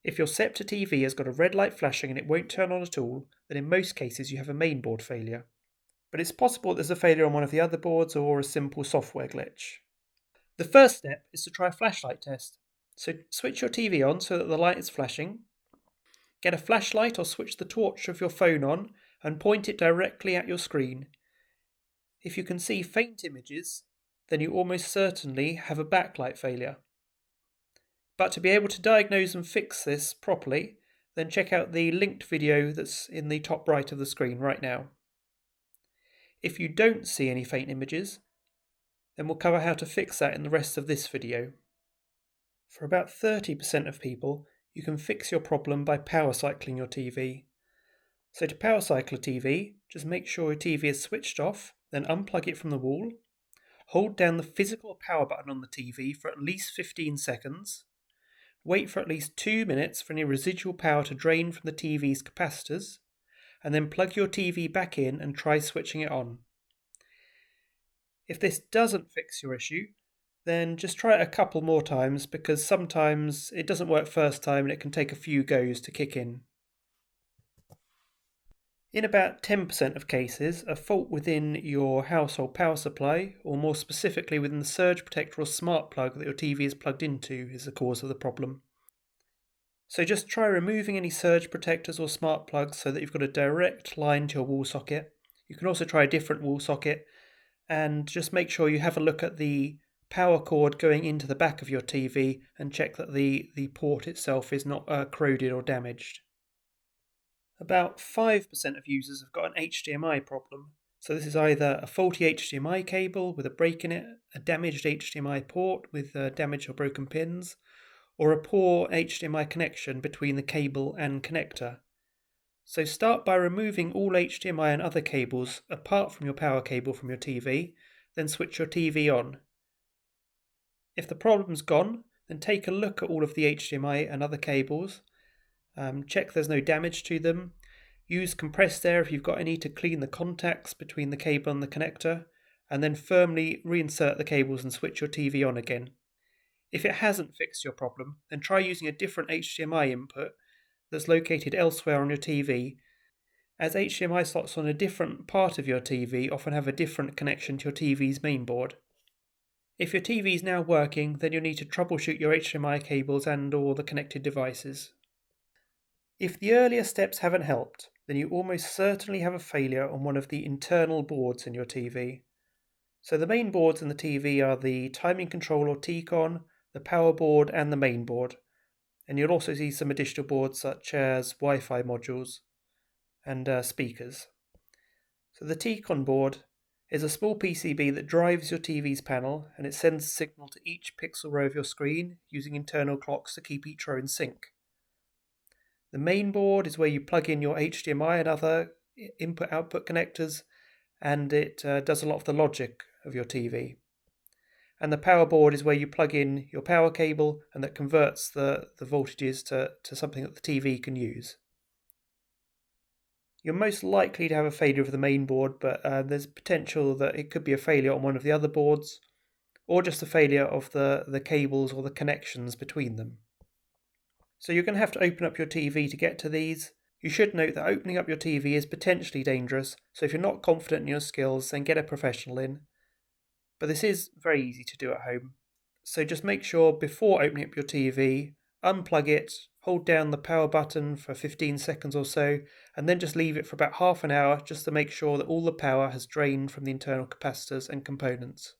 If your Sceptre TV has got a red light flashing and it won't turn on at all, then in most cases you have a mainboard failure. But it's possible there's a failure on one of the other boards or a simple software glitch. The first step is to try a flashlight test. So switch your TV on so that the light is flashing. Get a flashlight or switch the torch of your phone on and point it directly at your screen. If you can see faint images, then you almost certainly have a backlight failure. But to be able to diagnose and fix this properly, then check out the linked video that's in the top right of the screen right now. If you don't see any faint images, then we'll cover how to fix that in the rest of this video. For about 30% of people, you can fix your problem by power cycling your TV. So to power cycle a TV, just make sure your TV is switched off, then unplug it from the wall. Hold down the physical power button on the TV for at least 15 seconds. Wait for at least 2 minutes for any residual power to drain from the TV's capacitors, and then plug your TV back in and try switching it on. If this doesn't fix your issue, then just try it a couple more times, because sometimes it doesn't work first time and it can take a few goes to kick in. In about 10% of cases, a fault within your household power supply, or more specifically within the surge protector or smart plug that your TV is plugged into, is the cause of the problem. So just try removing any surge protectors or smart plugs so that you've got a direct line to your wall socket. You can also try a different wall socket, and just make sure you have a look at the power cord going into the back of your TV and check that the port itself is not corroded or damaged. About 5% of users have got an HDMI problem. So this is either a faulty HDMI cable with a break in it, a damaged HDMI port with damaged or broken pins, or a poor HDMI connection between the cable and connector. So start by removing all HDMI and other cables apart from your power cable from your TV, then switch your TV on. If the problem's gone, then take a look at all of the HDMI and other cables. Check there's no damage to them. Use compressed air if you've got any to clean the contacts between the cable and the connector, and then firmly reinsert the cables and switch your TV on again. If it hasn't fixed your problem, then try using a different HDMI input that's located elsewhere on your TV, as HDMI slots on a different part of your TV often have a different connection to your TV's mainboard. If your TV is now working, then you'll need to troubleshoot your HDMI cables and or the connected devices. If the earlier steps haven't helped, then you almost certainly have a failure on one of the internal boards in your TV. So the main boards in the TV are the timing control or T-con, the power board and the main board. And you'll also see some additional boards such as Wi-Fi modules and speakers. So the T-con board is a small PCB that drives your TV's panel, and it sends a signal to each pixel row of your screen using internal clocks to keep each row in sync. The main board is where you plug in your HDMI and other input-output connectors, and it does a lot of the logic of your TV. And the power board is where you plug in your power cable, and that converts the voltages to something that the TV can use. You're most likely to have a failure of the main board, but there's potential that it could be a failure on one of the other boards, or just a failure of the cables or the connections between them. So you're going to have to open up your TV to get to these. You should note that opening up your TV is potentially dangerous, so if you're not confident in your skills, then get a professional in. But this is very easy to do at home. So just make sure before opening up your TV, unplug it, hold down the power button for 15 seconds or so, and then just leave it for about half an hour just to make sure that all the power has drained from the internal capacitors and components.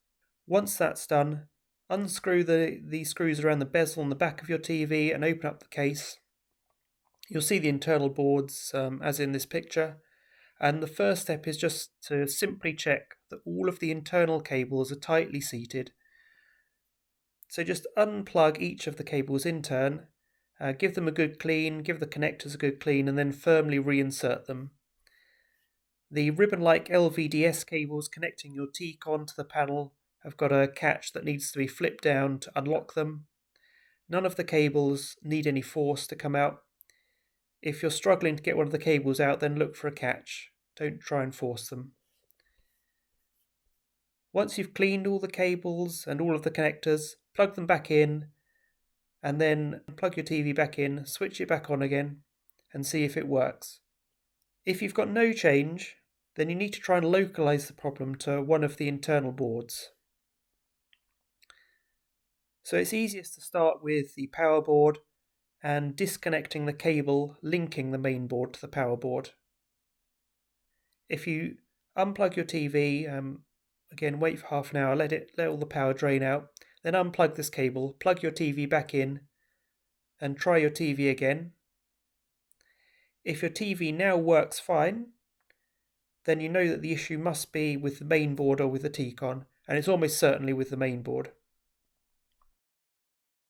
Once that's done, unscrew the screws around the bezel on the back of your TV and open up the case. You'll see the internal boards as in this picture, and the first step is just to simply check that all of the internal cables are tightly seated. So just unplug each of the cables in turn, give them a good clean, give the connectors a good clean, and then firmly reinsert them. The ribbon-like LVDS cables connecting your T-con to the panel have got a catch that needs to be flipped down to unlock them. None of the cables need any force to come out. If you're struggling to get one of the cables out, then look for a catch. Don't try and force them. Once you've cleaned all the cables and all of the connectors, plug them back in and then plug your TV back in, switch it back on again, and see if it works. If you've got no change, then you need to try and localize the problem to one of the internal boards. So it's easiest to start with the power board and disconnecting the cable linking the main board to the power board. If you unplug your TV, again wait for half an hour, let all the power drain out, then unplug this cable, plug your TV back in, and try your TV again. If your TV now works fine, then you know that the issue must be with the main board or with the T-con, and it's almost certainly with the main board.